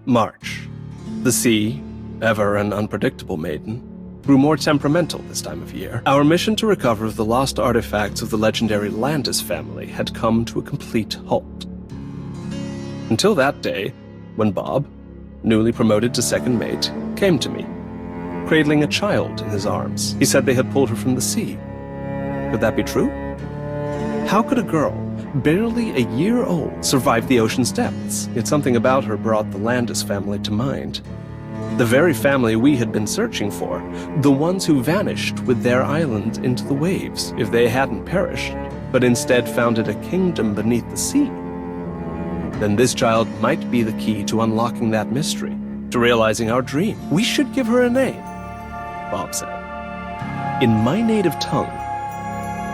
March. The sea, ever an unpredictable maiden, grew more temperamental this time of year. Our mission to recover the lost artifacts of the legendary Landis family had come to a complete halt. Until that day, when Bob, newly promoted to second mate, came to me, cradling a child in his arms. He said they had pulled her from the sea. Could that be true? How could a girl, barely a year old, survive the ocean's depths? Yet something about her brought the Landis family to mind. The very family we had been searching for, the ones who vanished with their island into the waves. If they hadn't perished, but instead founded a kingdom beneath the sea, then this child might be the key to unlocking that mystery, to realizing our dream. We should give her a name, Bob said. In my native tongue,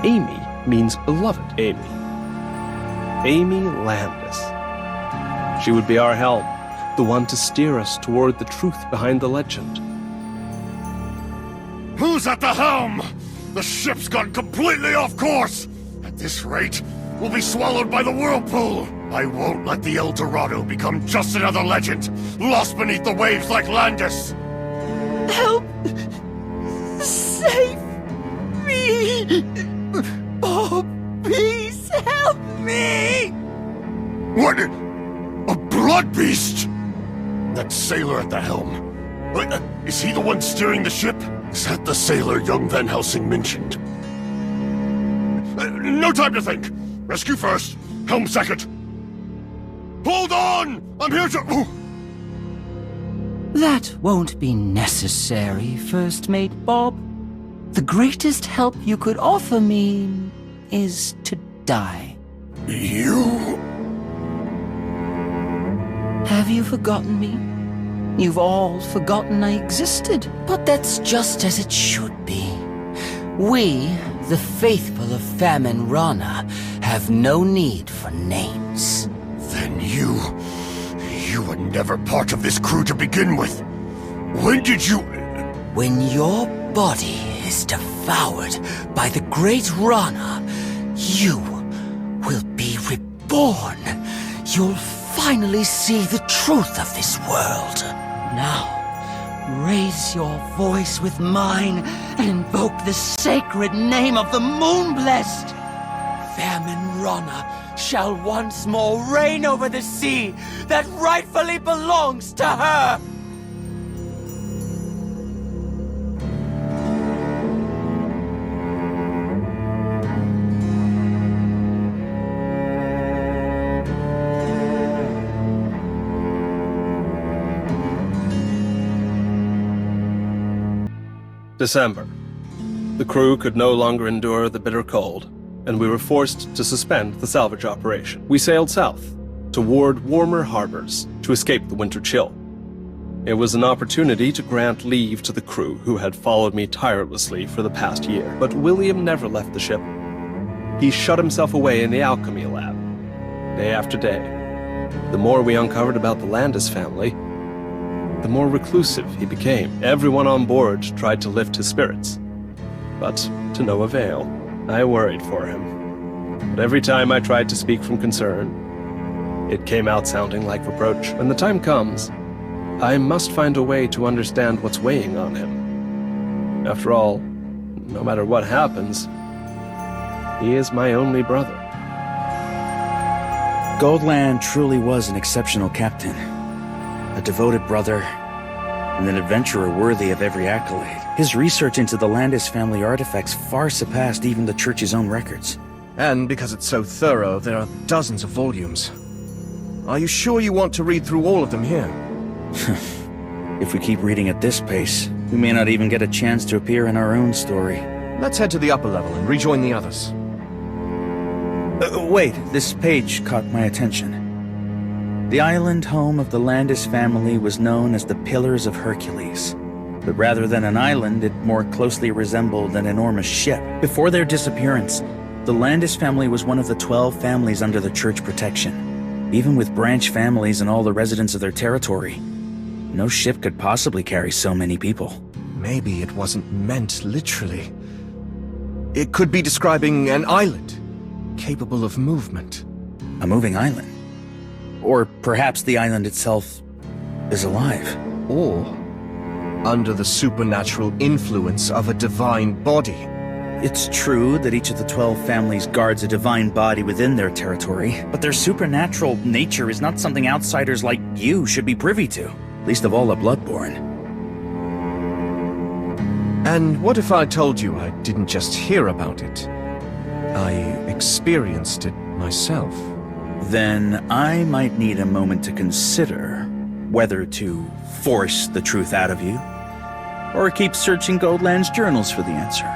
Amy means beloved Amy. Amy Landis. She would be our help, the one to steer us toward the truth behind the legend. Who's at the helm? The ship's gone completely off course! At this rate, we'll be swallowed by the whirlpool! I won't let the El Dorado become just another legend, lost beneath the waves like Landis! Help! Save me! Bob, please help me! What? A blood beast? That sailor at the helm. Is he the one steering the ship? Is that the sailor young Van Helsing mentioned? No time to think! Rescue first, helm second! Hold on! I'm here to... That won't be necessary, First Mate Bob. The greatest help you could offer me is to die. You? Have you forgotten me? You've all forgotten I existed. But that's just as it should be. We, the faithful of Famine Rana, have no need for names. Then you were never part of this crew to begin with. When did you... When your body is devoured by the great Rana, you will be reborn. You'll finally see the truth of this world. Now, raise your voice with mine and invoke the sacred name of the Moon-Blessed. Famine Rana shall once more reign over the sea that rightfully belongs to her! December. The crew could no longer endure the bitter cold, and we were forced to suspend the salvage operation. We sailed south, toward warmer harbors, to escape the winter chill. It was an opportunity to grant leave to the crew who had followed me tirelessly for the past year. But William never left the ship. He shut himself away in the alchemy lab, day after day. The more we uncovered about the Landis family, the more reclusive he became. Everyone on board tried to lift his spirits, but to no avail. I worried for him, but every time I tried to speak from concern, it came out sounding like reproach. When the time comes, I must find a way to understand what's weighing on him. After all, no matter what happens, he is my only brother. Goldland truly was an exceptional captain, a devoted brother, and an adventurer worthy of every accolade. His research into the Landis family artifacts far surpassed even the Church's own records. And because it's so thorough, there are dozens of volumes. Are you sure you want to read through all of them here? If we keep reading at this pace, we may not even get a chance to appear in our own story. Let's head to the upper level and rejoin the others. Wait, this page caught my attention. The island home of the Landis family was known as the Pillars of Hercules. But rather than an island, it more closely resembled an enormous ship. Before their disappearance, the Landis family was one of the 12 families under the Church protection. Even with branch families and all the residents of their territory, no ship could possibly carry so many people. Maybe it wasn't meant literally. It could be describing an island, capable of movement. A moving island? Or perhaps the island itself is alive. Or under the supernatural influence of a divine body. It's true that each of the 12 families guards a divine body within their territory, but their supernatural nature is not something outsiders like you should be privy to, least of all a Bloodborne. And what if I told you I didn't just hear about it? I experienced it myself. Then I might need a moment to consider whether to force the truth out of you, or keep searching Goldland's journals for the answer.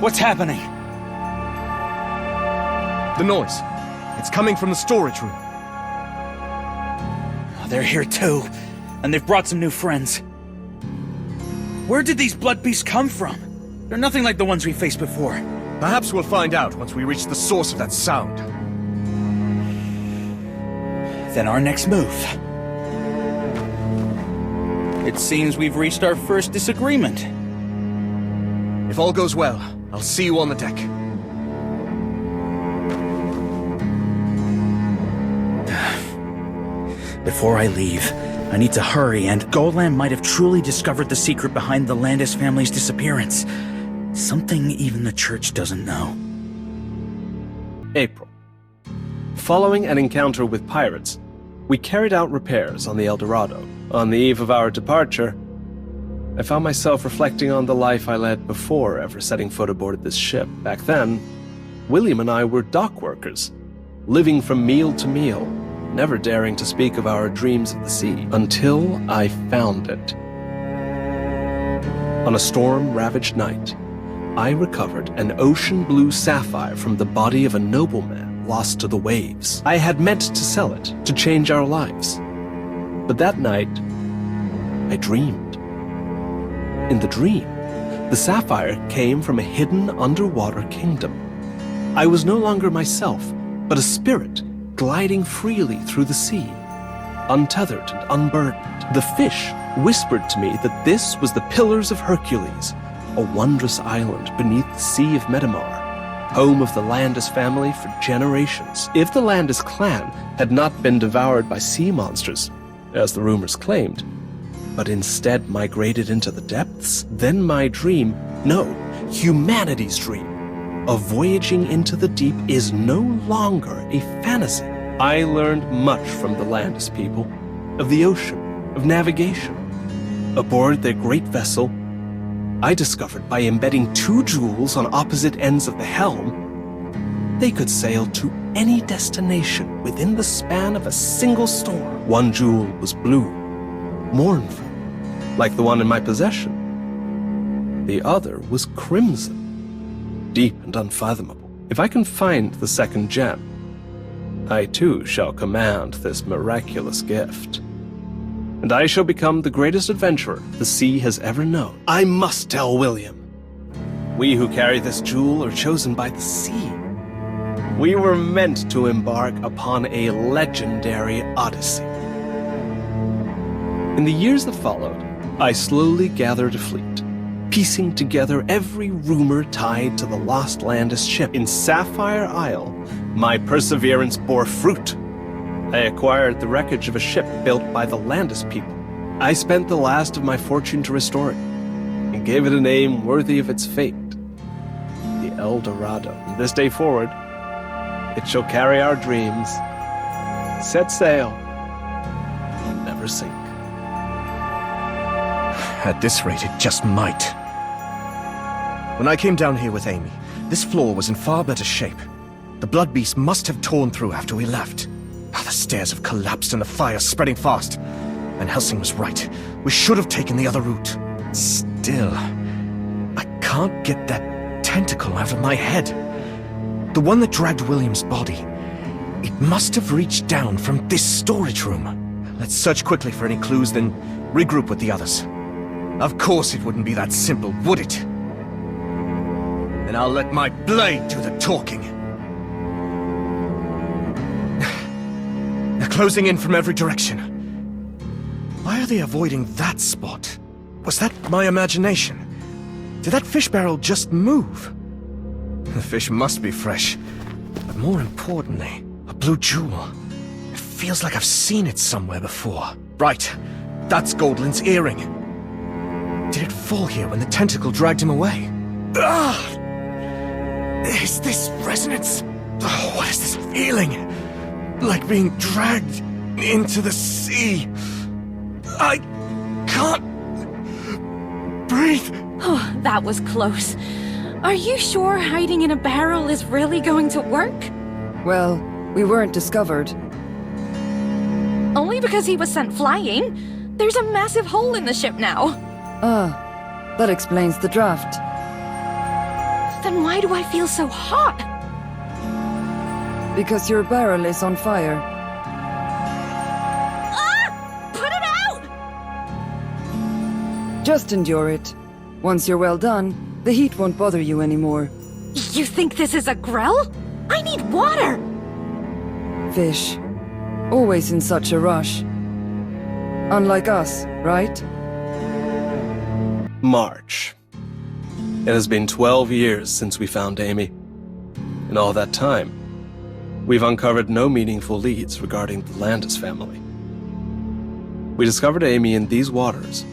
What's happening? The noise. It's coming from the storage room. They're here too, and they've brought some new friends. Where did these blood beasts come from? They're nothing like the ones we faced before. Perhaps we'll find out once we reach the source of that sound. Then our next move. It seems we've reached our first disagreement. If all goes well, I'll see you on the deck. Before I leave, I need to hurry, and Goldland might have truly discovered the secret behind the Landis family's disappearance. Something even the church doesn't know. April. Following an encounter with pirates, we carried out repairs on the El Dorado. On the eve of our departure, I found myself reflecting on the life I led before ever setting foot aboard this ship. Back then, William and I were dock workers, living from meal to meal, never daring to speak of our dreams of the sea, until I found it. On a storm-ravaged night, I recovered an ocean blue sapphire from the body of a nobleman lost to the waves. I had meant to sell it to change our lives. But that night, I dreamed. In the dream, the sapphire came from a hidden underwater kingdom. I was no longer myself, but a spirit gliding freely through the sea, untethered and unburdened. The fish whispered to me that this was the Pillars of Hercules, a wondrous island beneath the Sea of Metamar, home of the Landis family for generations. If the Landis clan had not been devoured by sea monsters, as the rumors claimed, but instead migrated into the depths, then my dream, no, humanity's dream, of voyaging into the deep is no longer a fantasy. I learned much from the Landis people, of the ocean, of navigation. Aboard their great vessel, I discovered by embedding two jewels on opposite ends of the helm, they could sail to any destination within the span of a single storm. One jewel was blue, mournful, like the one in my possession. The other was crimson, deep and unfathomable. If I can find the second gem, I too shall command this miraculous gift. And I shall become the greatest adventurer the sea has ever known. I must tell William. We who carry this jewel are chosen by the sea. We were meant to embark upon a legendary odyssey. In the years that followed, I slowly gathered a fleet, piecing together every rumor tied to the lost Landis ship. In Sapphire Isle, my perseverance bore fruit. I acquired the wreckage of a ship built by the Landis people. I spent the last of my fortune to restore it, and gave it a name worthy of its fate, the El Dorado. From this day forward, it shall carry our dreams, set sail, and never sink. At this rate, it just might. When I came down here with Amy, this floor was in far better shape. The blood beast must have torn through after we left. The stairs have collapsed and the fire's spreading fast. And Helsing was right. We should have taken the other route. Still, I can't get that tentacle out of my head. The one that dragged William's body. It must have reached down from this storage room. Let's search quickly for any clues, then regroup with the others. Of course it wouldn't be that simple, would it? Then I'll let my blade do the talking. They're closing in from every direction. Why are they avoiding that spot? Was that my imagination? Did that fish barrel just move? The fish must be fresh. But more importantly, a blue jewel. It feels like I've seen it somewhere before. Right, that's Goldlin's earring. Did it fall here when the tentacle dragged him away? Ugh! Is this resonance? Oh, what is this feeling? Like being dragged into the sea. I can't breathe. Oh, that was close. Are you sure hiding in a barrel is really going to work? Well, we weren't discovered. Only because he was sent flying. There's a massive hole in the ship now. Ah, that explains the draft. Then why do I feel so hot? Because your barrel is on fire. Ah! Put it out! Just endure it. Once you're well done, the heat won't bother you anymore. You think this is a grill? I need water! Fish. Always in such a rush. Unlike us, right? March. It has been 12 years since we found Amy. In all that time, we've uncovered no meaningful leads regarding the Landis family. We discovered Amy in these waters,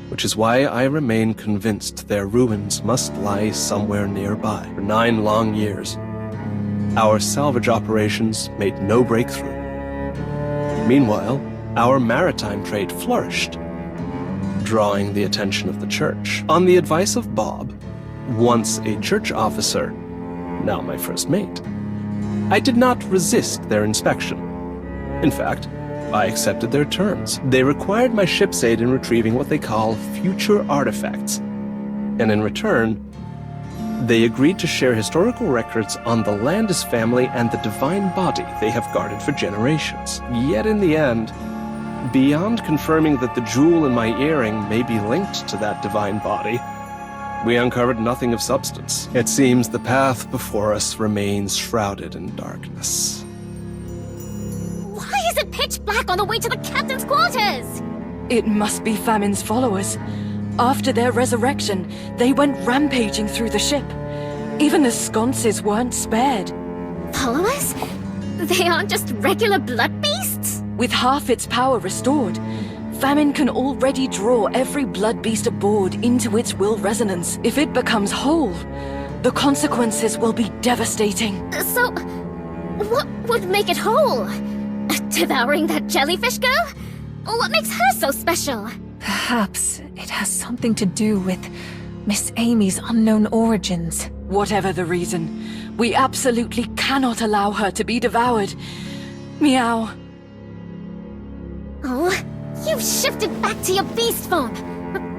which is why I remain convinced their ruins must lie somewhere nearby. For 9 long years, our salvage operations made no breakthrough. Meanwhile, our maritime trade flourished, drawing the attention of the church. On the advice of Bob, once a church officer, now my first mate, I did not resist their inspection. In fact, I accepted their terms. They required my ship's aid in retrieving what they call future artifacts, and in return, they agreed to share historical records on the Landis family and the divine body they have guarded for generations. Yet in the end, beyond confirming that the jewel in my earring may be linked to that divine body, we uncovered nothing of substance. It seems the path before us remains shrouded in darkness. Why is it pitch black on the way to the captain's quarters? It must be Famine's followers. After their resurrection, they went rampaging through the ship. Even the sconces weren't spared. Followers? They aren't just regular blood beasts? With half its power restored, Famine can already draw every blood beast aboard into its will resonance. If it becomes whole, the consequences will be devastating. So, what would make it whole? Devouring that jellyfish girl? What makes her so special? Perhaps it has something to do with Miss Amy's unknown origins. Whatever the reason, we absolutely cannot allow her to be devoured. Meow. Oh, you've shifted back to your beast form.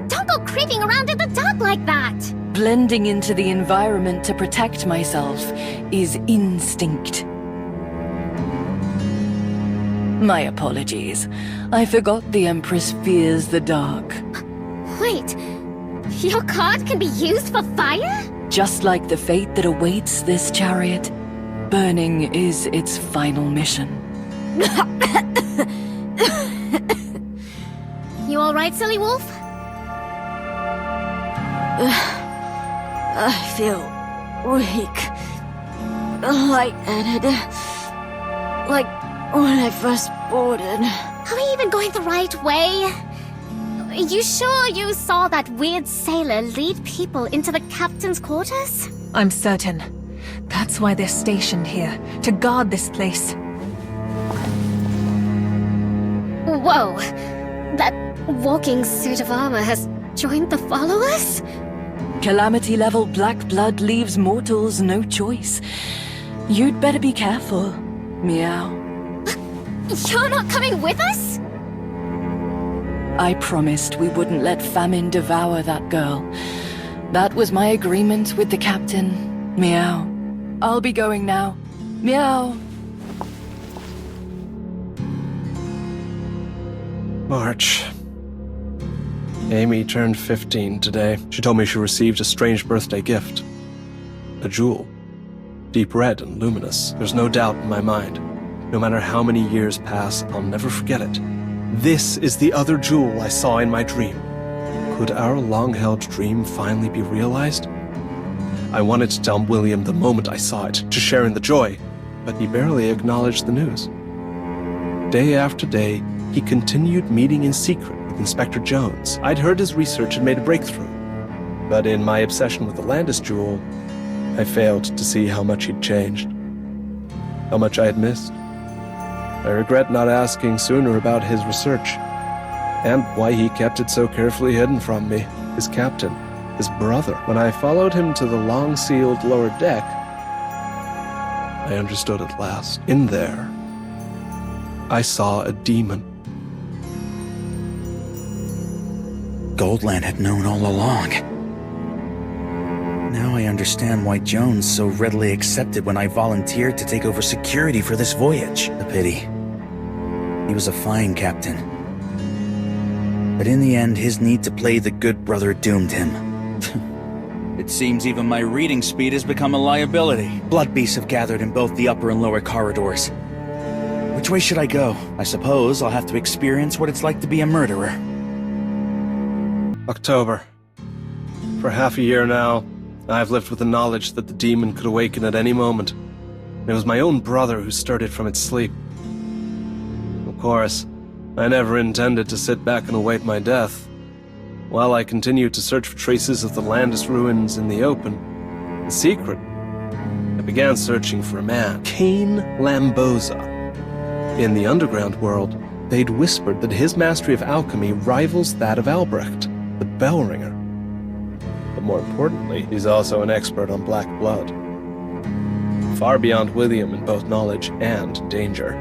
Don't go creeping around in the dark like that. Blending into the environment to protect myself is instinct. My apologies. I forgot the Empress fears the dark. Wait, your card can be used for fire? Just like the fate that awaits this chariot, burning is its final mission. You alright, silly wolf? I feel weak. Lightheaded. Like when I first boarded. Are we even going the right way? You sure you saw that weird sailor lead people into the captain's quarters? I'm certain. That's why they're stationed here, to guard this place. Whoa! That walking suit of armor has joined the followers? Calamity-level black blood leaves mortals no choice. You'd better be careful, Meow. You're not coming with us? I promised we wouldn't let Famine devour that girl. That was my agreement with the captain. Meow. I'll be going now. Meow. March. Amy turned 15 today. She told me she received a strange birthday gift. A jewel. Deep red and luminous. There's no doubt in my mind. No matter how many years pass, I'll never forget it. This is the other jewel I saw in my dream. Could our long-held dream finally be realized? I wanted to tell William the moment I saw it, to share in the joy, but he barely acknowledged the news. Day after day, he continued meeting in secret with Inspector Jones. I'd heard his research had made a breakthrough, but in my obsession with the Landis jewel, I failed to see how much he'd changed, how much I had missed. I regret not asking sooner about his research, and why he kept it so carefully hidden from me, his captain, his brother. When I followed him to the long-sealed lower deck, I understood at last. In there, I saw a demon. Goldland had known all along. Now I understand why Jones so readily accepted when I volunteered to take over security for this voyage. A pity. He was a fine captain. But in the end, his need to play the good brother doomed him. It seems even my reading speed has become a liability. Blood beasts have gathered in both the upper and lower corridors. Which way should I go? I suppose I'll have to experience what it's like to be a murderer. October. For half a year now, I've lived with the knowledge that the demon could awaken at any moment. It was my own brother who stirred it from its sleep. Of course, I never intended to sit back and await my death. While I continued to search for traces of the Landis ruins in the open, in secret, I began searching for a man, Cain Lamboza. In the underground world, they'd whispered that his mastery of alchemy rivals that of Albrecht, the Bellringer. But more importantly, he's also an expert on black blood. Far beyond William in both knowledge and danger.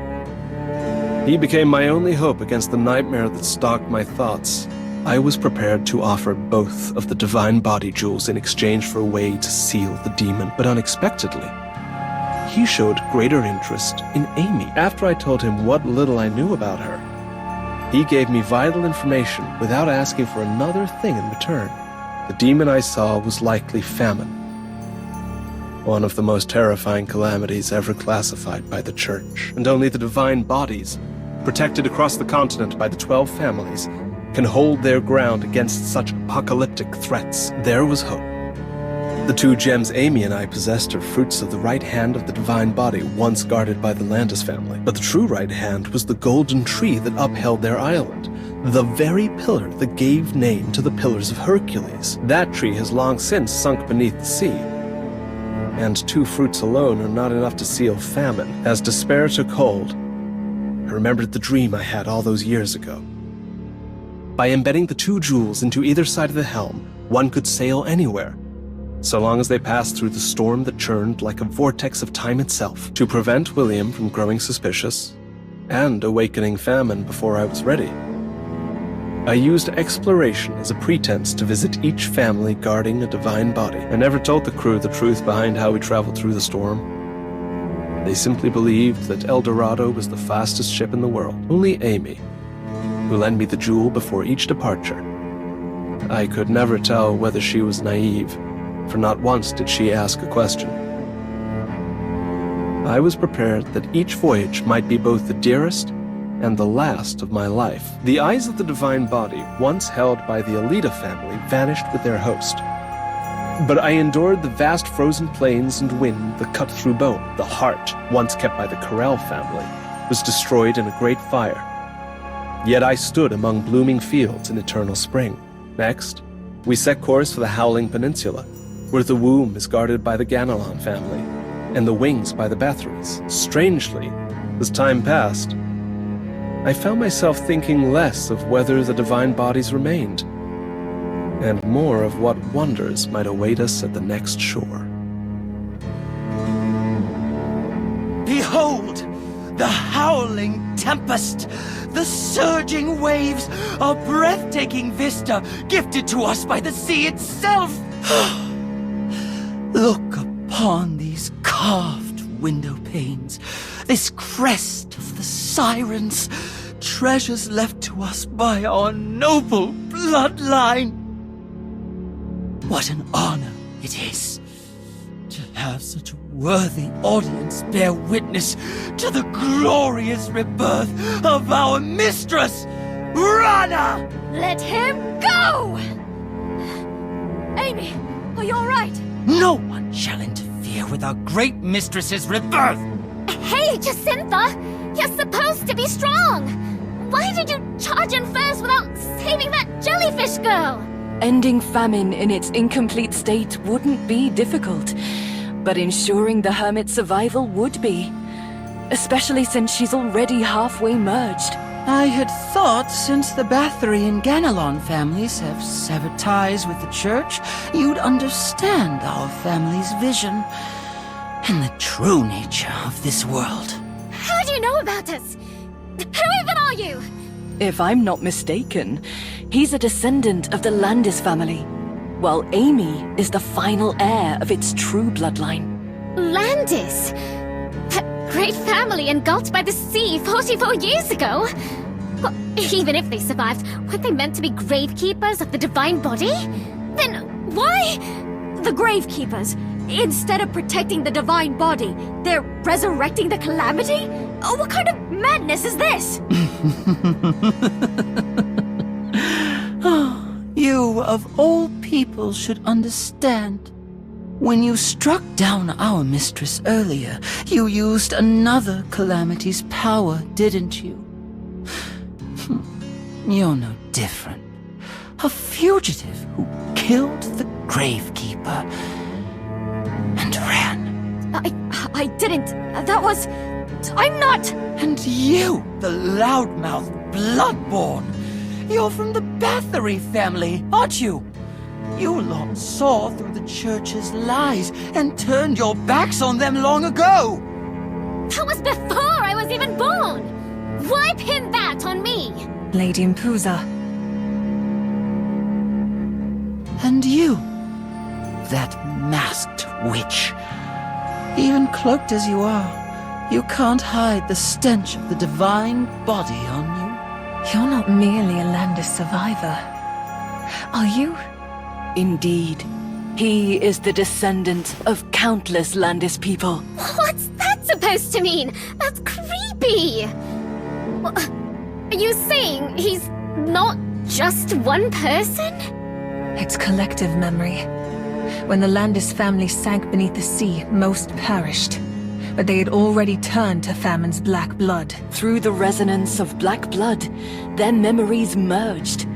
He became my only hope against the nightmare that stalked my thoughts. I was prepared to offer both of the divine body jewels in exchange for a way to seal the demon, but unexpectedly, he showed greater interest in Amy. After I told him what little I knew about her, he gave me vital information without asking for another thing in return. The demon I saw was likely famine, one of the most terrifying calamities ever classified by the Church. And only the divine bodies, protected across the continent by the 12 families, can hold their ground against such apocalyptic threats. There was hope. The 2 gems Amy and I possessed are fruits of the right hand of the divine body once guarded by the Landis family. But the true right hand was the golden tree that upheld their island, the very pillar that gave name to the Pillars of Hercules. That tree has long since sunk beneath the sea, and 2 fruits alone are not enough to seal famine. As despair took hold, I remembered the dream I had all those years ago. By embedding the 2 jewels into either side of the helm, one could sail anywhere, so long as they passed through the storm that churned like a vortex of time itself. To prevent William from growing suspicious and awakening famine before I was ready, I used exploration as a pretense to visit each family guarding a divine body. I never told the crew the truth behind how we traveled through the storm. They simply believed that El Dorado was the fastest ship in the world. Only Amy, who lent me the jewel before each departure. I could never tell whether she was naive, for not once did she ask a question. I was prepared that each voyage might be both the dearest and the last of my life. The eyes of the divine body, once held by the Alida family, vanished with their host. But I endured the vast frozen plains and wind that cut through bone. The heart, once kept by the Carell family, was destroyed in a great fire. Yet I stood among blooming fields in eternal spring. Next, we set course for the Howling Peninsula, where the womb is guarded by the Ganelon family, and the wings by the Bathories. Strangely, as time passed, I found myself thinking less of whether the divine bodies remained, and more of what wonders might await us at the next shore. Behold, the howling tempest, the surging waves, a breathtaking vista gifted to us by the sea itself. Look upon these carved window panes, this crest of the sirens, treasures left to us by our noble bloodline. What an honor it is to have such a worthy audience bear witness to the glorious rebirth of our mistress, Rana! Let him go! Amy, are you all right? No one shall interfere with our great mistress's rebirth! Hey, Jacintha! You're supposed to be strong! Why did you charge in first without saving that jellyfish girl? Ending famine in its incomplete state wouldn't be difficult, but ensuring the hermit's survival would be. Especially since she's already halfway merged. I had thought since the Bathory and Ganelon families have severed ties with the church, you'd understand our family's vision and the true nature of this world. How do you know about us? Who even are you? If I'm not mistaken, he's a descendant of the Landis family, while Amy is the final heir of its true bloodline. Landis? That great family engulfed by the sea 44 years ago? Well, even if they survived, weren't they meant to be gravekeepers of the divine body? Then why? The Gravekeepers. Instead of protecting the divine body, they're resurrecting the calamity? Oh, what kind of madness is this? You, of all people, should understand. When you struck down our mistress earlier, you used another calamity's power, didn't you? You're no different. A fugitive who killed the Gravekeeper and ran. I didn't. That was... I'm not... And you, the loudmouth Bloodborne. You're from the Bathory family, aren't you? You long saw through the church's lies and turned your backs on them long ago. That was before I was even born! Why pin that on me? Lady Impuza. And you, that masked witch. Even cloaked as you are, you can't hide the stench of the divine body on you. You're not merely a Landis survivor. Are you? Indeed. He is the descendant of countless Landis people. What's that supposed to mean? That's creepy! Are you saying he's not just one person? It's collective memory. When the Landis family sank beneath the sea, most perished. But they had already turned to famine's black blood. Through the resonance of black blood, their memories merged.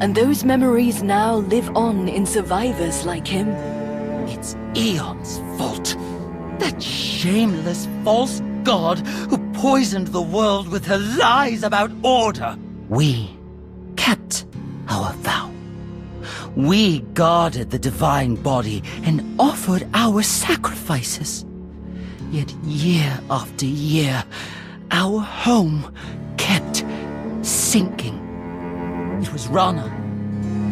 And those memories now live on in survivors like him. It's Eon's fault. That shameless false god who poisoned the world with her lies about order. We kept our vow. We guarded the divine body and offered our sacrifices. Yet year after year, our home kept sinking. It was Rana,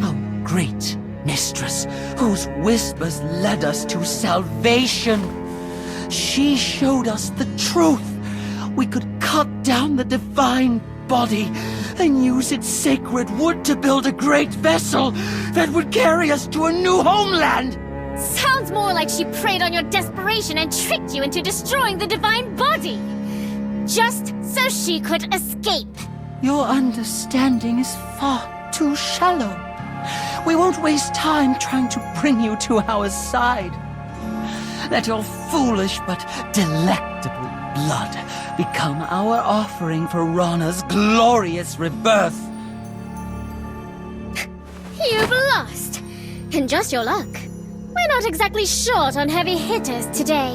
our great mistress, whose whispers led us to salvation. She showed us the truth. We could cut down the divine body and use its sacred wood to build a great vessel that would carry us to a new homeland. Sounds more like she preyed on your desperation and tricked you into destroying the divine body. Just so she could escape. Your understanding is far too shallow. We won't waste time trying to bring you to our side. Let your foolish but delectable blood become our offering for Rana's glorious rebirth. You've lost. And just your luck. We're not exactly short on heavy hitters today.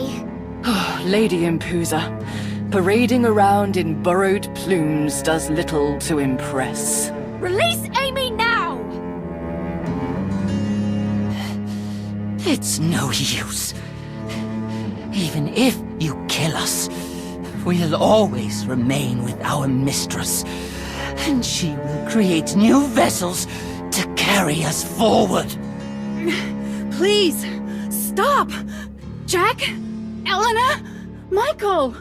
Lady Impuza, parading around in borrowed plumes does little to impress. Release Amy now! It's no use. Even if you kill us, we'll always remain with our mistress, and she will create new vessels to carry us forward. Please, stop! Jack? Elena? Michael?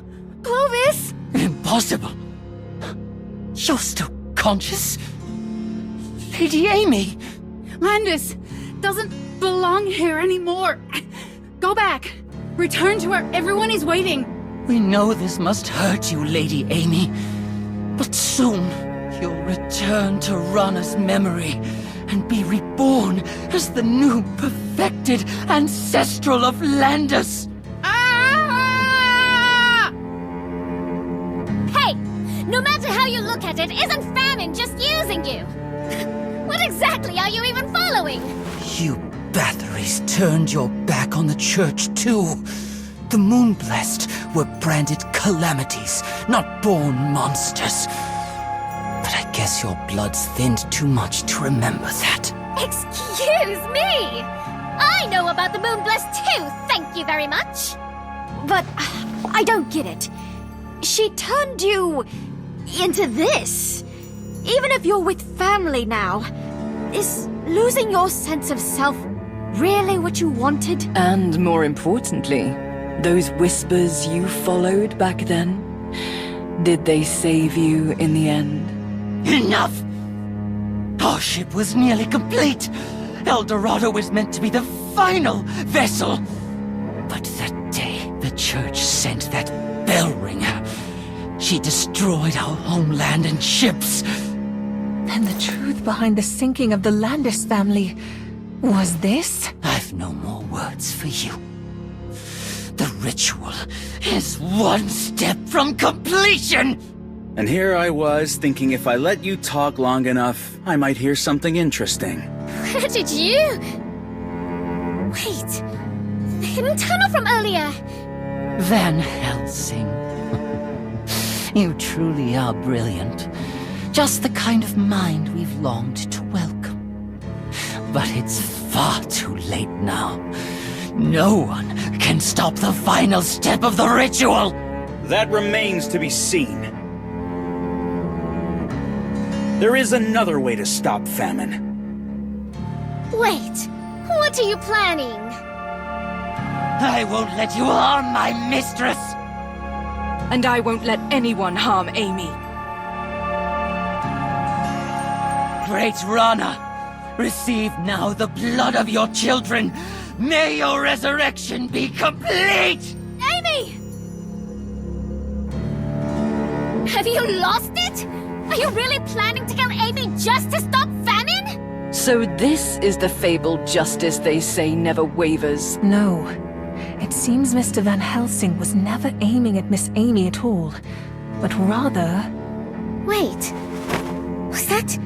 Clovis? Impossible. You're still conscious? Lady Amy! Landis doesn't belong here anymore. Go back. Return to where everyone is waiting. We know this must hurt you, Lady Amy. But soon, you'll return to Rana's memory and be reborn as the new perfected ancestral of Landis. Ah! Hey! look at it, isn't famine just using you? What exactly are you even following? You Bathories turned your back on the church too. The Moonblessed were branded calamities, not born monsters. But I guess your blood's thinned too much to remember that. Excuse me! I know about the Moonblessed too, thank you very much! But I don't get it. She turned you into this. Even if you're with family now, is losing your sense of self really what you wanted? And more importantly, those whispers you followed back then, did they save you in the end? Enough! Our ship was nearly complete. El Dorado was meant to be the final vessel. But that day the church sent that bell ringer, she destroyed our homeland and ships. And the truth behind the sinking of the Landis family was this? I've no more words for you. The ritual is one step from completion! And here I was, thinking if I let you talk long enough, I might hear something interesting. Where did you... Wait... The hidden tunnel from earlier! Van Helsing. You truly are brilliant. Just the kind of mind we've longed to welcome. But it's far too late now. No one can stop the final step of the ritual! That remains to be seen. There is another way to stop famine. Wait, what are you planning? I won't let you harm my mistress! And I won't let anyone harm Amy. Great Rana, receive now the blood of your children. May your resurrection be complete! Amy! Have you lost it? Are you really planning to kill Amy just to stop famine? So this is the fabled justice they say never wavers. No. It seems Mr. Van Helsing was never aiming at Miss Amy at all, but rather... Wait, was that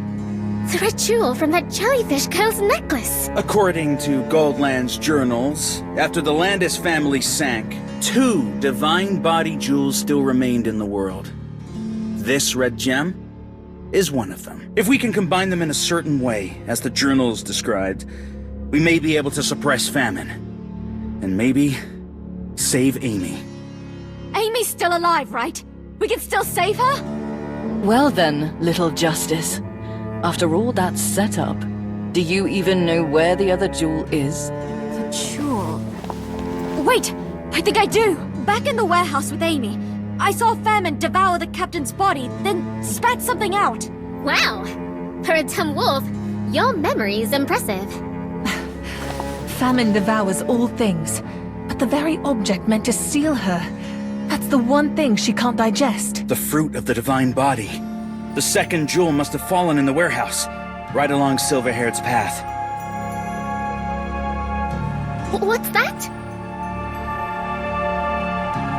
the ritual from that jellyfish girl's necklace? According to Goldland's journals, after the Landis family sank, 2 divine body jewels still remained in the world. This red gem is one of them. If we can combine them in a certain way, as the journals described, we may be able to suppress famine. And maybe save Amy. Amy's still alive, right? We can still save her? Well then, little Justice. After all that setup, do you even know where the other jewel is? The jewel... Wait! I think I do! Back in the warehouse with Amy, I saw Famine devour the captain's body, then spat something out. Wow! For a dumb wolf, your memory is impressive. Famine devours all things, but the very object meant to seal her, that's the one thing she can't digest. The fruit of the divine body. The second jewel must have fallen in the warehouse, right along Silverhaired's path. What's that?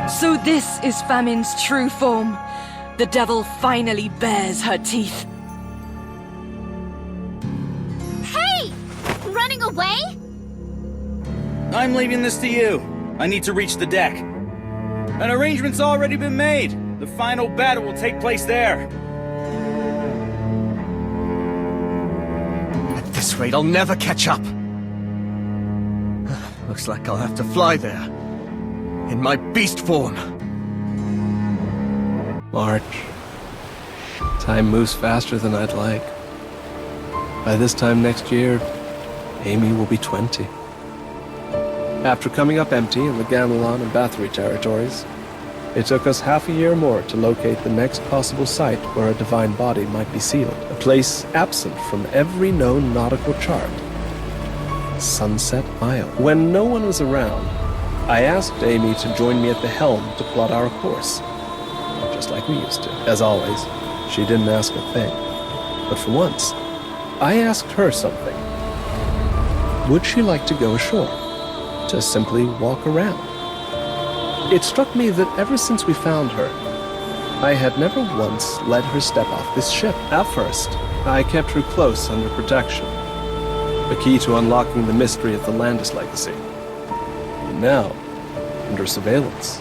So this is Famine's true form. The devil finally bares her teeth. Hey! Running away? I'm leaving this to you. I need to reach the deck. An arrangement's already been made. The final battle will take place there. At this rate, I'll never catch up. Looks like I'll have to fly there. In my beast form. March. Time moves faster than I'd like. By this time next year, Amy will be 20. After coming up empty in the Ganelon and Bathory territories, it took us half a year more to locate the next possible site where a divine body might be sealed. A place absent from every known nautical chart. Sunset Isle. When no one was around, I asked Amy to join me at the helm to plot our course. Just like we used to. As always, she didn't ask a thing. But for once, I asked her something. Would she like to go ashore? To simply walk around? It struck me that ever since we found her, I had never once let her step off this ship. At first, I kept her close under protection, the key to unlocking the mystery of the Landis legacy. And now, under surveillance,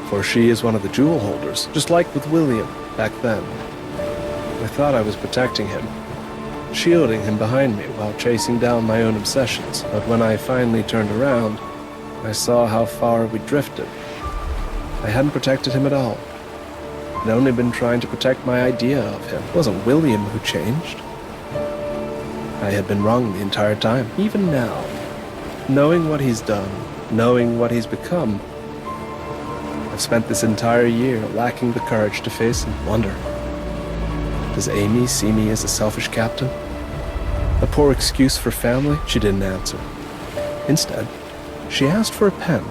for she is one of the jewel holders, just like with William back then. I thought I was protecting him, shielding him behind me while chasing down my own obsessions. But when I finally turned around, I saw how far we drifted. I hadn't protected him at all. I'd only been trying to protect my idea of him. It wasn't William who changed. I had been wrong the entire time. Even now, knowing what he's done, knowing what he's become, I've spent this entire year lacking the courage to face and wonder. Does Amy see me as a selfish captain? A poor excuse for family? She didn't answer. Instead, she asked for a pen.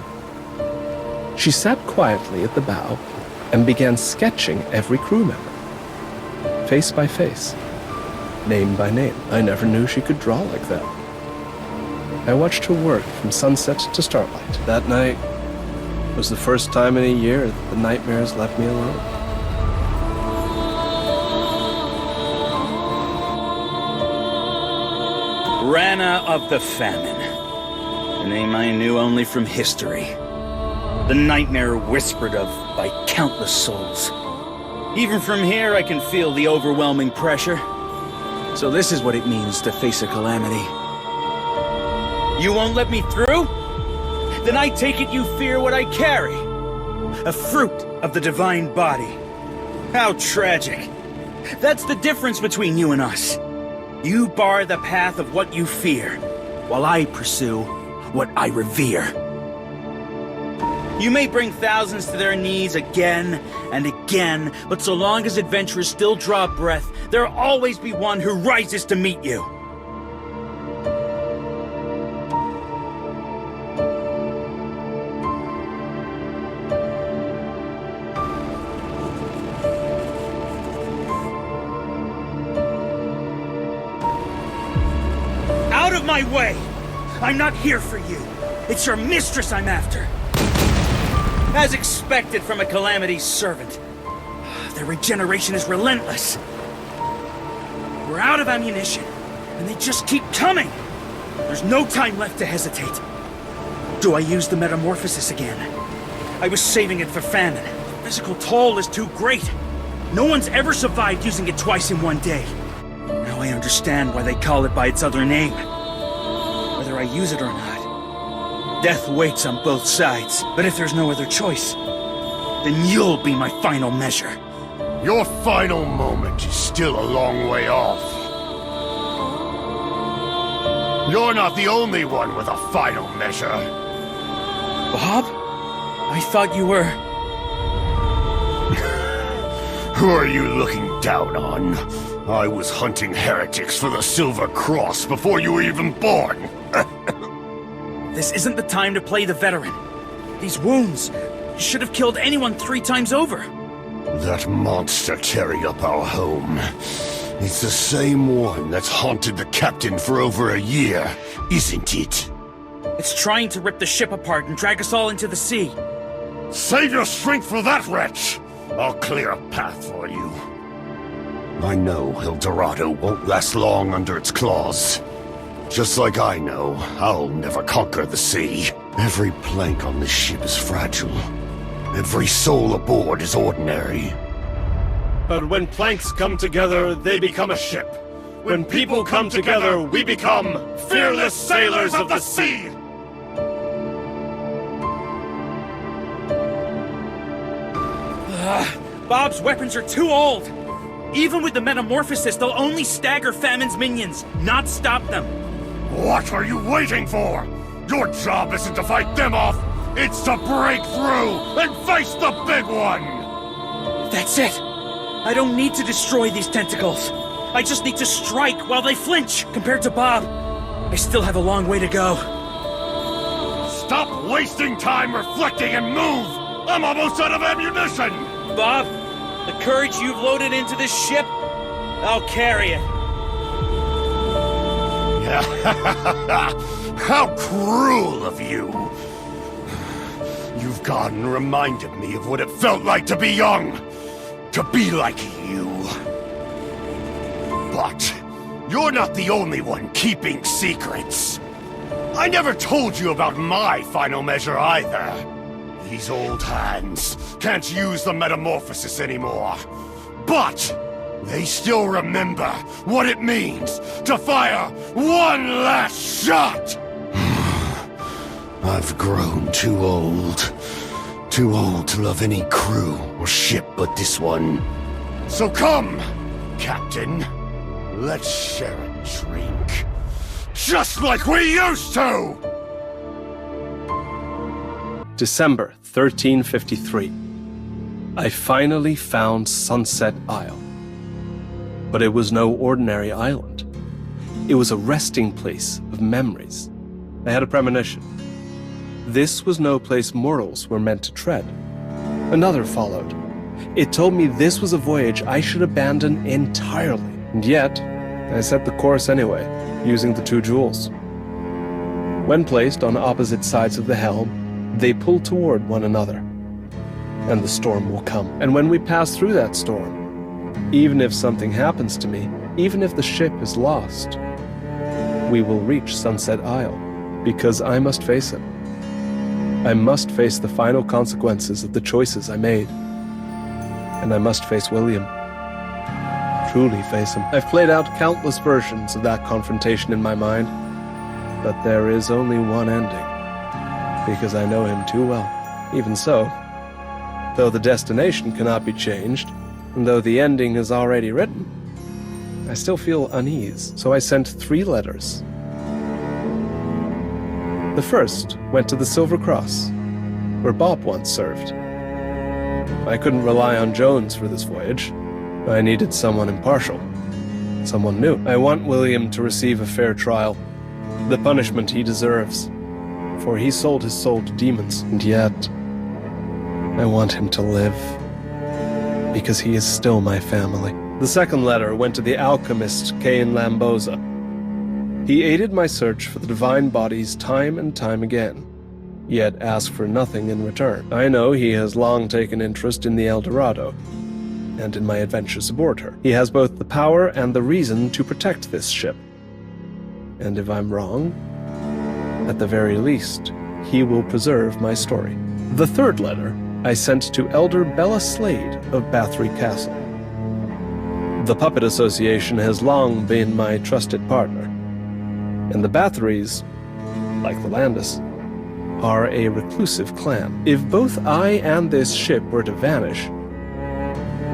She sat quietly at the bow and began sketching every crew member, face by face, name by name. I never knew she could draw like that. I watched her work from sunset to starlight. That night was the first time in a year that the nightmares left me alone. Rana of the Famine. A name I knew only from history. The nightmare whispered of by countless souls. Even from here, I can feel the overwhelming pressure. So this is what it means to face a calamity. You won't let me through? Then I take it you fear what I carry. A fruit of the divine body. How tragic. That's the difference between you and us. You bar the path of what you fear, while I pursue what I revere. You may bring thousands to their knees again and again, but so long as adventurers still draw breath, there'll always be one who rises to meet you. Out of my way! I'm not here for you. It's your mistress I'm after. As expected from a Calamity's servant. Their regeneration is relentless. We're out of ammunition, and they just keep coming. There's no time left to hesitate. Do I use the metamorphosis again? I was saving it for famine. The physical toll is too great. No one's ever survived using it twice in one day. Now I understand why they call it by its other name. Whether I use it or not, death waits on both sides. But if there's no other choice, then you'll be my final measure. Your final moment is still a long way off. You're not the only one with a final measure. Bob? I thought you were... Who are you looking down on? I was hunting heretics for the Silver Cross before you were even born. This isn't the time to play the veteran. These wounds should have killed anyone 3 times over. That monster tearing up our home. It's the same one that's haunted the captain for over a year, isn't it? It's trying to rip the ship apart and drag us all into the sea. Save your strength for that wretch! I'll clear a path for you. I know El Dorado won't last long under its claws. Just like I know, I'll never conquer the sea. Every plank on this ship is fragile. Every soul aboard is ordinary. But when planks come together, they become a ship. When people come together, we become fearless sailors of the sea! Bob's weapons are too old! Even with the metamorphosis, they'll only stagger Famine's minions, not stop them. What are you waiting for? Your job isn't to fight them off, it's to break through and face the big one! That's it! I don't need to destroy these tentacles. I just need to strike while they flinch. Compared to Bob, I still have a long way to go. Stop wasting time reflecting and move! I'm almost out of ammunition! Bob, the courage you've loaded into this ship, I'll carry it. How cruel of you! You've gone and reminded me of what it felt like to be young. to be like you. But you're not the only one keeping secrets. I never told you about my final measure either. These old hands can't use the metamorphosis anymore. But they still remember what it means to fire one last shot! I've grown too old. Too old to love any crew or ship but this one. So come, Captain. Let's share a drink. Just like we used to! December 1353. I finally found Sunset Isle. But it was no ordinary island. It was a resting place of memories. I had a premonition. This was no place mortals were meant to tread. Another followed. It told me this was a voyage I should abandon entirely. And yet, I set the course anyway, using the 2 jewels. When placed on opposite sides of the helm, they pull toward one another. And the storm will come. And when we pass through that storm, even if something happens to me, even if the ship is lost, we will reach Sunset Isle, because I must face it. I must face the final consequences of the choices I made. And I must face William. Truly face him. I've played out countless versions of that confrontation in my mind, but there is only one ending, because I know him too well. Even so, though the destination cannot be changed, and though the ending is already written, I still feel unease, so I sent 3 letters. The first went to the Silver Cross, where Bob once served. I couldn't rely on Jones for this voyage. I needed someone impartial, someone new. I want William to receive a fair trial, the punishment he deserves, for he sold his soul to demons, and yet I want him to live, because he is still my family. The second letter went to the alchemist Cain Lamboza. He aided my search for the divine bodies time and time again, yet asked for nothing in return. I know he has long taken interest in the El Dorado, and in my adventures aboard her. He has both the power and the reason to protect this ship. And if I'm wrong, at the very least, he will preserve my story. The third letter I sent to Elder Bella Slade of Bathory Castle. The Puppet Association has long been my trusted partner, and the Bathorys, like the Landis, are a reclusive clan. If both I and this ship were to vanish,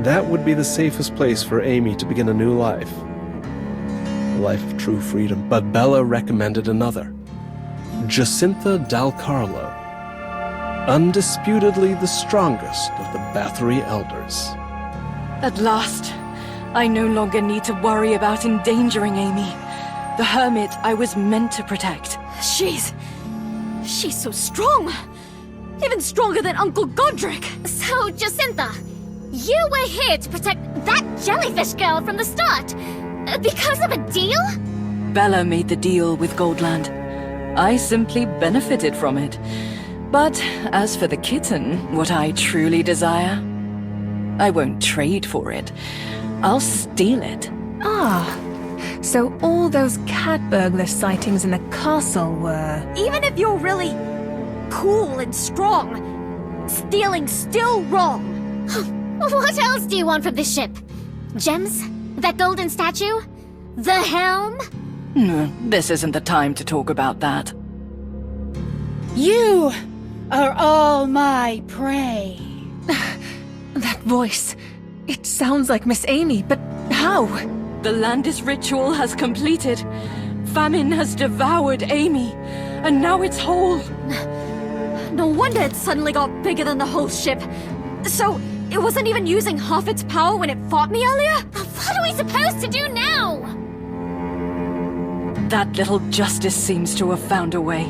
that would be the safest place for Amy to begin a new life. A life of true freedom. But Bella recommended another. Jacinta Dal Carlo. Undisputedly the strongest of the Bathory elders. At last, I no longer need to worry about endangering Amy, the hermit I was meant to protect. She's so strong. Even stronger than Uncle Godric. So, Jacinta, you were here to protect that jellyfish girl from the start. Because of a deal? Bella made the deal with Goldland. I simply benefited from it. But as for the kitten, what I truly desire, I won't trade for it. I'll steal it. Ah, so all those cat burglar sightings in the castle were... Even if you're really cool and strong, stealing's still wrong. What else do you want from this ship? Gems? That golden statue? The helm? This isn't the time to talk about that. You are all my prey. That voice. It sounds like Miss Amy, but how? The Landis ritual has completed. Famine has devoured Amy, and now it's whole. No wonder it suddenly got bigger than the whole ship. So, it wasn't even using half its power when it fought me earlier? What are we supposed to do now? That little justice seems to have found a way.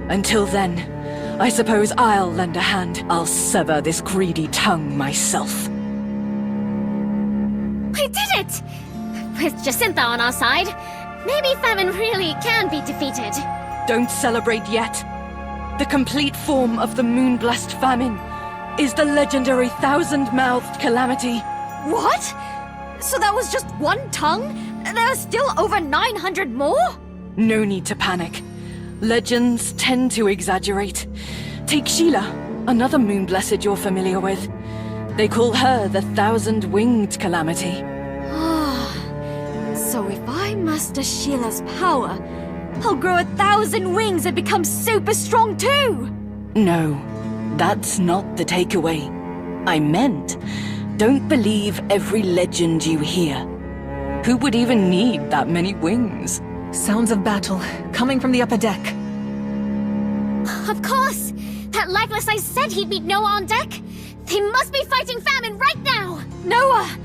Until then, I suppose I'll lend a hand. I'll sever this greedy tongue myself. We did it! With Jacinta on our side, maybe famine really can be defeated. Don't celebrate yet. The complete form of the moon-blessed famine, is the legendary thousand-mouthed calamity. What? So that was just one tongue? There are still over 900 more? No need to panic. Legends tend to exaggerate. Take Sheila, another moon blessed you're familiar with. They call her the thousand-winged calamity. So if I master Sheila's power, I'll grow 1,000 wings and become super strong too! No, that's not the takeaway. I meant, don't believe every legend you hear. Who would even need that many wings? Sounds of battle, coming from the upper deck. Of course! That lifeless ice said he'd meet Noah on deck! They must be fighting famine right now! Noah!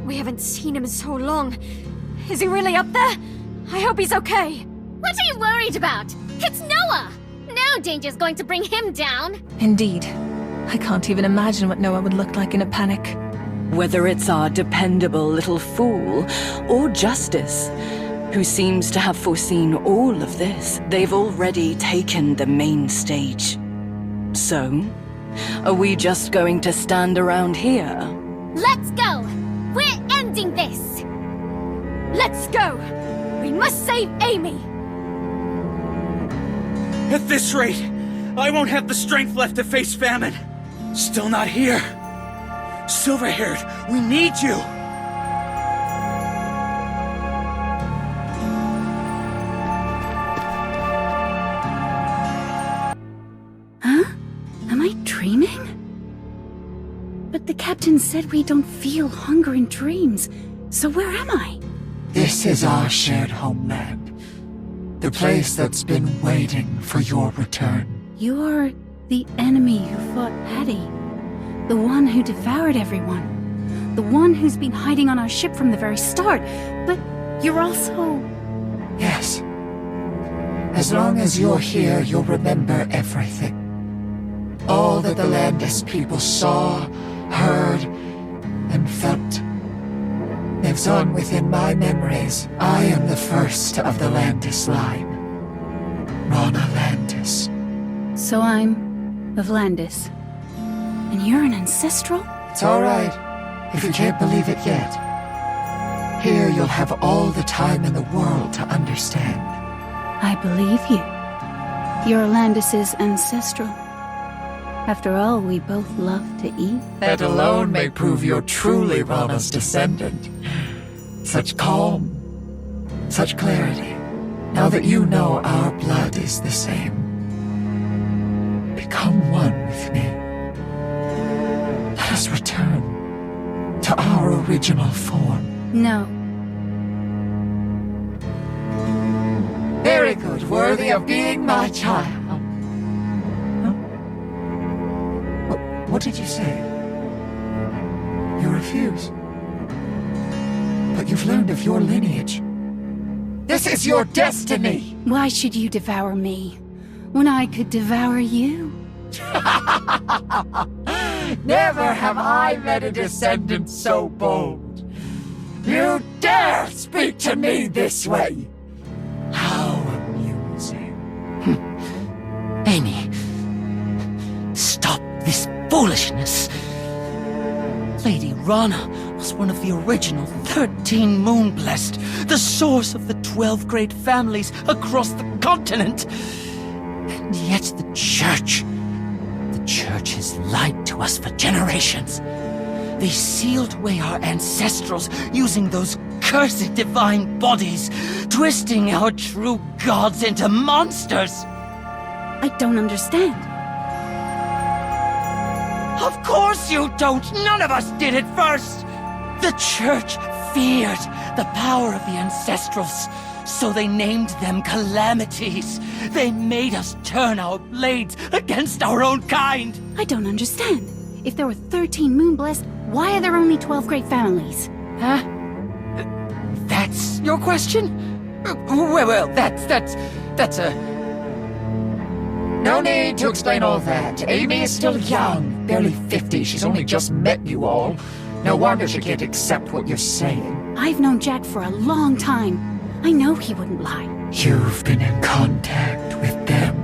We haven't seen him in so long. Is he really up there? I hope he's okay. What are you worried about? It's Noah! No danger's going to bring him down! Indeed. I can't even imagine what Noah would look like in a panic. Whether it's our dependable little fool or Justice, who seems to have foreseen all of this, they've already taken the main stage. So, are we just going to stand around here? Let's go! We're ending this! Let's go! We must save Amy! At this rate, I won't have the strength left to face famine. Still not here. Silver-haired, we need you! Huh? Am I dreaming? But the captain said we don't feel hunger in dreams. So where am I? This is our shared homeland. The place that's been waiting for your return. You're the enemy who fought Patty. The one who devoured everyone. The one who's been hiding on our ship from the very start. But you're also... Yes. As long as you're here, you'll remember everything. All that the Landis people saw, heard, and felt lives on within my memories. I am the first of the Landis line. Rana Landis. So I'm of Landis. And you're an ancestral? It's all right, if you can't believe it yet. Here you'll have all the time in the world to understand. I believe you. You're Landis's ancestral. After all, we both love to eat. That alone may prove you're truly Rana's descendant. Such calm, such clarity. Now that you know our blood is the same, become one with me. Let us return to our original form. No. Very good, worthy of being my child. What did you say? You refuse. But you've learned of your lineage. This is your destiny! Why should you devour me, when I could devour you? Never have I met a descendant so bold. You dare speak to me this way! How amusing. Amy, stop this foolishness. Lady Rana was one of the original 13 Moonblessed, the source of the 12 great families across the continent. And yet the Church has lied to us for generations. They sealed away our ancestrals using those cursed divine bodies, twisting our true gods into monsters. I don't understand. Of course you don't! None of us did it first! The Church feared the power of the Ancestrals, so they named them calamities. They made us turn our blades against our own kind! I don't understand. If there were 13 Moonblessed, why are there only 12 great families? Huh? That's your question? Well, that's a... No need to explain all that. Amy is still young, barely 50. She's only just met you all. No wonder she can't accept what you're saying. I've known Jack for a long time. I know he wouldn't lie. You've been in contact with them.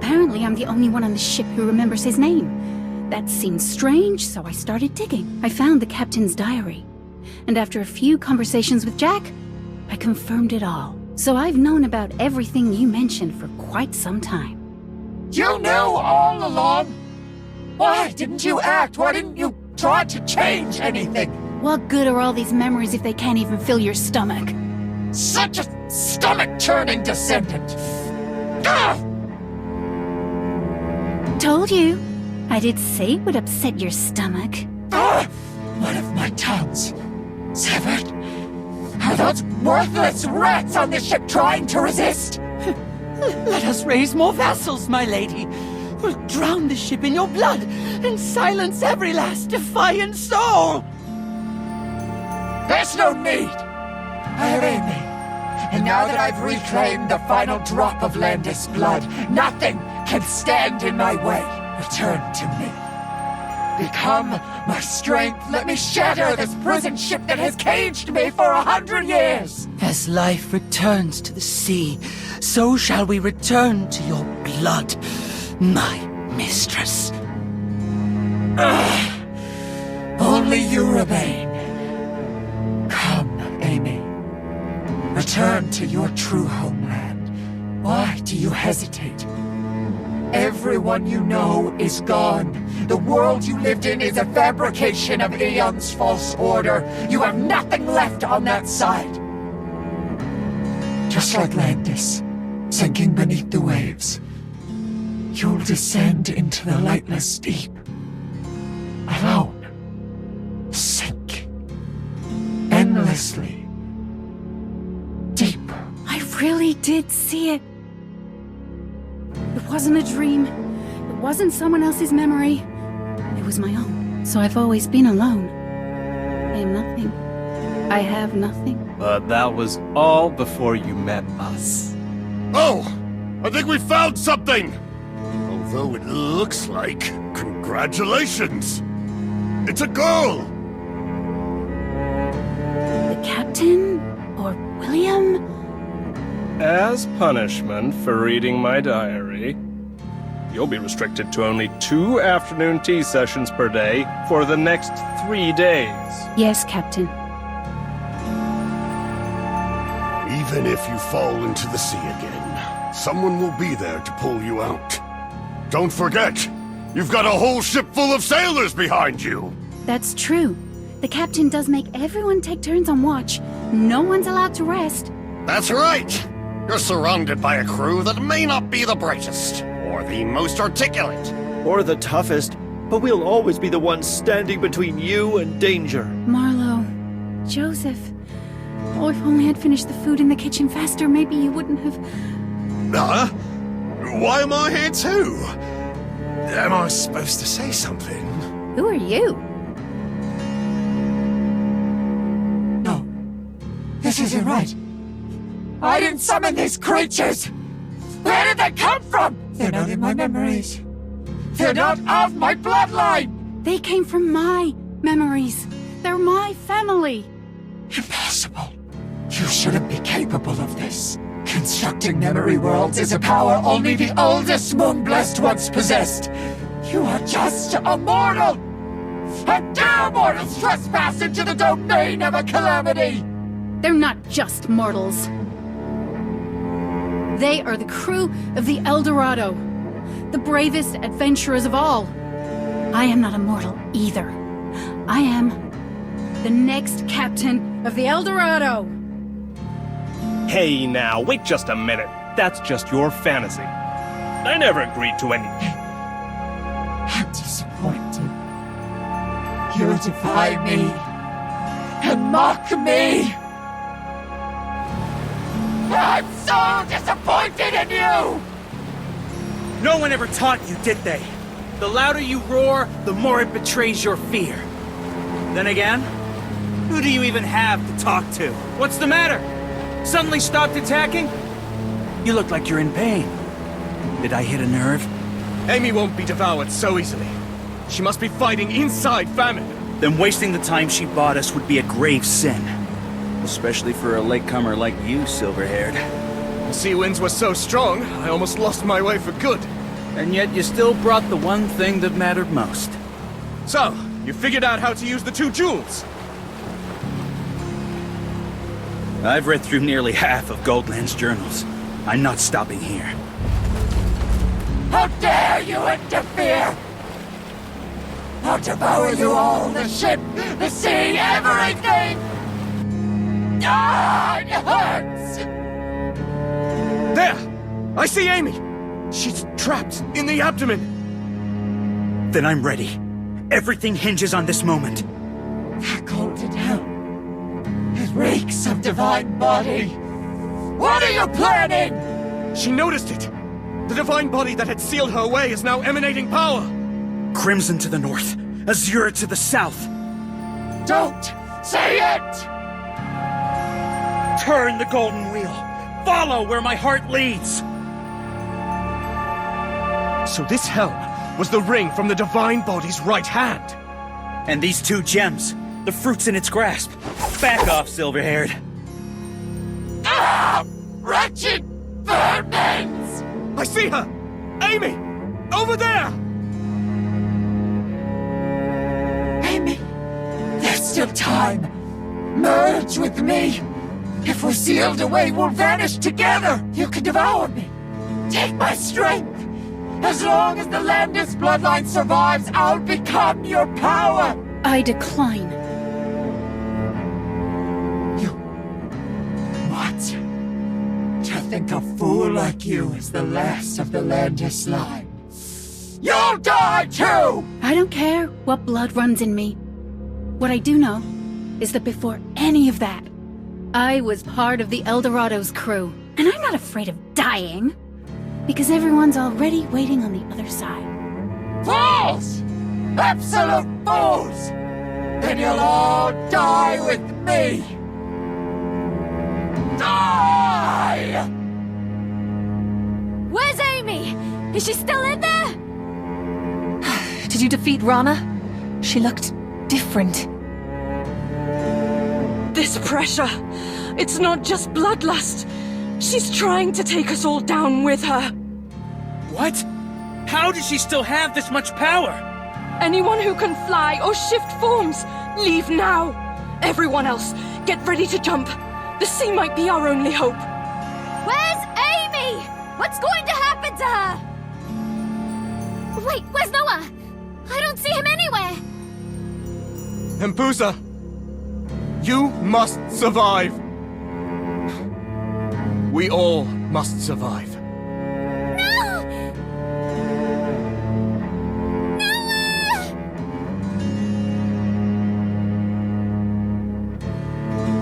Apparently, I'm the only one on the ship who remembers his name. That seemed strange, so I started digging. I found the captain's diary. And after a few conversations with Jack, I confirmed it all. So I've known about everything you mentioned for quite some time. You knew all along? Why didn't you act? Why didn't you try to change anything? What good are all these memories if they can't even fill your stomach? Such a stomach-churning descendant! Ugh! Told you. I did say it would upset your stomach. One of my tongues severed. Are those worthless rats on the ship trying to resist? Let us raise more vessels, my lady. We'll drown the ship in your blood and silence every last defiant soul. There's no need. I have Amy. And now that I've reclaimed the final drop of Landis blood, nothing can stand in my way. Return to me. Become my strength. Let me shatter this prison ship that has caged me for 100 years. As life returns to the sea, so shall we return to your blood, my mistress. Only you remain. Come, Amy. Return to your true homeland. Why do you hesitate? Everyone you know is gone. The world you lived in is a fabrication of Aeon's false order. You have nothing left on that side. Just like Landis, sinking beneath the waves, you'll descend into the lightless deep. Alone. Sink. Endlessly. Deep. I really did see it. It wasn't a dream. It wasn't someone else's memory. It was my own. So I've always been alone. I am nothing. I have nothing. But that was all before you met us. Oh! I think we found something! Although it looks like... Congratulations! It's a girl! The captain? Or William? As punishment for reading my diary, you'll be restricted to only 2 afternoon tea sessions per day for the next 3 days. Yes, Captain. Even if you fall into the sea again, someone will be there to pull you out. Don't forget, you've got a whole ship full of sailors behind you! That's true. The captain does make everyone take turns on watch. No one's allowed to rest. That's right! You're surrounded by a crew that may not be the brightest, or the most articulate. Or the toughest, but we'll always be the ones standing between you and danger. Marlowe, Joseph. Oh, if only I'd finished the food in the kitchen faster, maybe you wouldn't have... Huh? Why am I here too? Am I supposed to say something? Who are you? No. This isn't right. I didn't summon these creatures! Where did they come from? They're not in my memories. They're not of my bloodline! They came from my memories. They're my family. Impossible. You shouldn't be capable of this. Constructing memory worlds is a power only the oldest Moon-blessed ones possessed. You are just a mortal! How dare mortals trespass into the domain of a calamity! They're not just mortals. They are the crew of the El Dorado, the bravest adventurers of all. I am not a mortal either. I am the next captain of the El Dorado. Hey now, wait just a minute. That's just your fantasy. I never agreed to anything. I'm disappointed. You defy me and mock me. I'm so disappointed in you! No one ever taught you, did they? The louder you roar, the more it betrays your fear. Then again, who do you even have to talk to? What's the matter? Suddenly stopped attacking? You look like you're in pain. Did I hit a nerve? Amy won't be devoured so easily. She must be fighting inside famine. Then wasting the time she bought us would be a grave sin. Especially for a latecomer like you, silver-haired. The sea winds were so strong, I almost lost my way for good. And yet you still brought the one thing that mattered most. So, you figured out how to use the 2 jewels? I've read through nearly half of Goldland's journals. I'm not stopping here. How dare you interfere! I'll devour you all, the ship, the sea, everything! Ah, it hurts! There! I see Amy! She's trapped in the abdomen! Then I'm ready. Everything hinges on this moment. That golden hell. It reeks of divine body. What are you planning? She noticed it! The divine body that had sealed her away is now emanating power! Crimson to the north, azure to the south. Don't say it! Turn the golden wheel. Follow where my heart leads. So this helm was the ring from the divine body's right hand. And these 2 gems, the fruits in its grasp. Back off, silver-haired. Ah! Wretched vermins! I see her! Amy! Over there! Amy, there's still time. Merge with me. If we're sealed away, we'll vanish together. You can devour me. Take my strength. As long as the Landis bloodline survives, I'll become your power. I decline. What? To think a fool like you is the last of the Landis line. You'll die too! I don't care what blood runs in me. What I do know is that before any of that, I was part of the Eldorado's crew. And I'm not afraid of dying, because everyone's already waiting on the other side. Fools! Absolute fools! Then you'll all die with me! Die! Where's Amy? Is she still in there? Did you defeat Rana? She looked different. This pressure, it's not just bloodlust. She's trying to take us all down with her. What? How does she still have this much power? Anyone who can fly or shift forms, leave now. Everyone else, get ready to jump. The sea might be our only hope. Where's Amy? What's going to happen to her? Wait, where's Noah? I don't see him anywhere. Empusa! You must survive! We all must survive. No! Noah!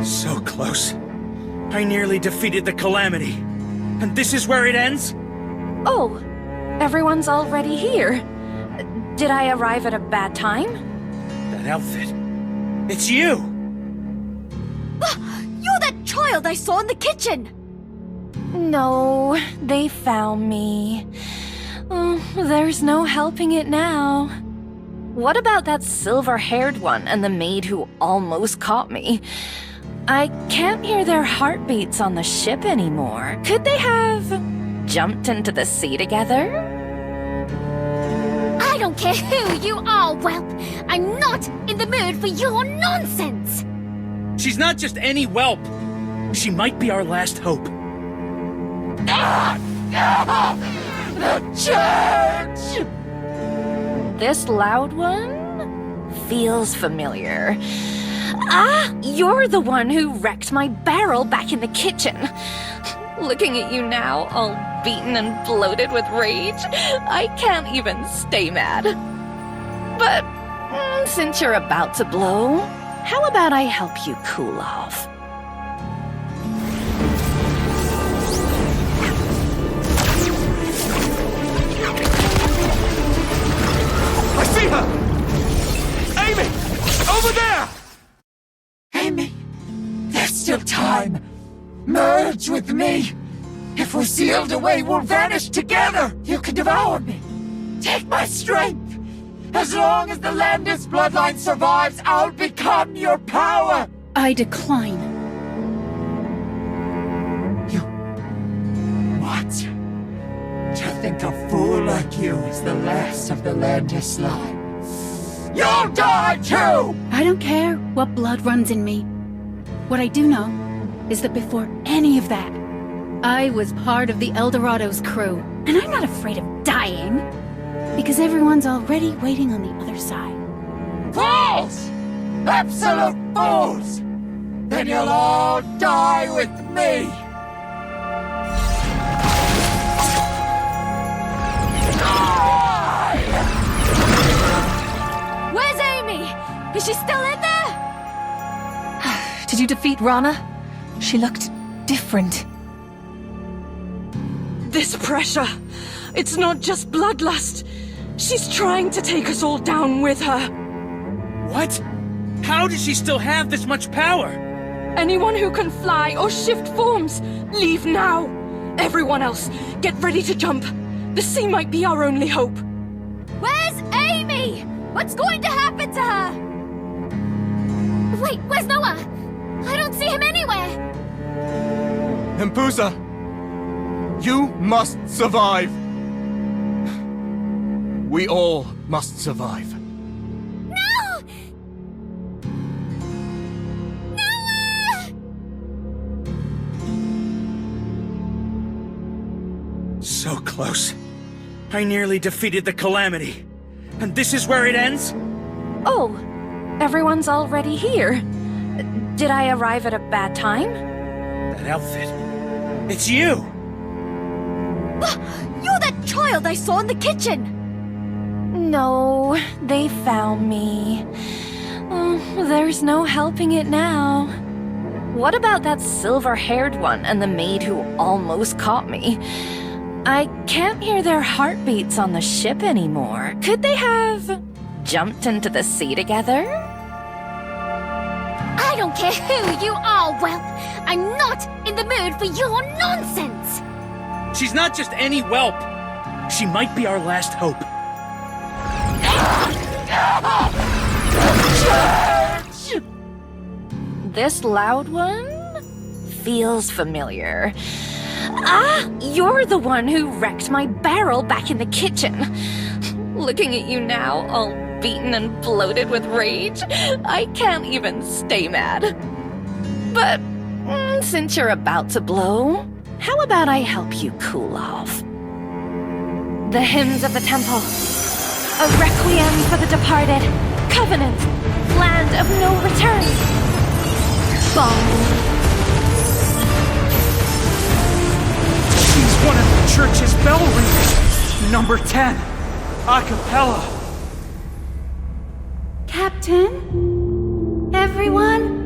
So close. I nearly defeated the Calamity. And this is where it ends? Oh, everyone's already here. Did I arrive at a bad time? That outfit. It's you! You're that child I saw in the kitchen! No, they found me. Oh, there's no helping it now. What about that silver-haired one and the maid who almost caught me? I can't hear their heartbeats on the ship anymore. Could they have jumped into the sea together? I don't care who you are, whelp. I'm not in the mood for your nonsense. She's not just any whelp. She might be our last hope. The church! This loud one feels familiar. Ah, you're the one who wrecked my barrel back in the kitchen. Looking at you now, all beaten and bloated with rage, I can't even stay mad. But since you're about to blow, how about I help you cool off? I see her! Amy! Over there! Amy, there's still time. Merge with me. If we're sealed away, we'll vanish together. You can devour me. Take my strength. As long as the Landis bloodline survives, I'll become your power. I decline. You... What? To think a fool like you is the last of the Landis line. You'll die too! I don't care what blood runs in me. What I do know is that before any of that, I was part of the Eldorado's crew. And I'm not afraid of dying, because everyone's already waiting on the other side. Fools! Absolute fools! Then you'll all die with me! Where's Amy? Is she still in there? Did you defeat Rana? She looked different. This pressure, it's not just bloodlust. She's trying to take us all down with her. What? How does she still have this much power? Anyone who can fly or shift forms, leave now. Everyone else, get ready to jump. The sea might be our only hope. Where's Amy? What's going to happen to her? Wait, where's Noah? I don't see him anywhere. Hempusa, you must survive. We all must survive. No! Noah! So close. I nearly defeated the Calamity. And this is where it ends? Oh, everyone's already here. Did I arrive at a bad time? That outfit. It's you! You're that child I saw in the kitchen! No, they found me. Oh, there's no helping it now. What about that silver-haired one and the maid who almost caught me? I can't hear their heartbeats on the ship anymore. Could they have jumped into the sea together? I don't care who you are, whelp. I'm not in the mood for your nonsense. She's not just any whelp. She might be our last hope. This loud one feels familiar. Ah, you're the one who wrecked my barrel back in the kitchen. Looking at you now, all beaten and bloated with rage, I can't even stay mad. But since you're about to blow, how about I help you cool off? The hymns of the temple. A requiem for the departed. Covenant. Land of no return. Bong. She's one of the church's bell ringers. Number 10. A cappella. Captain? Everyone?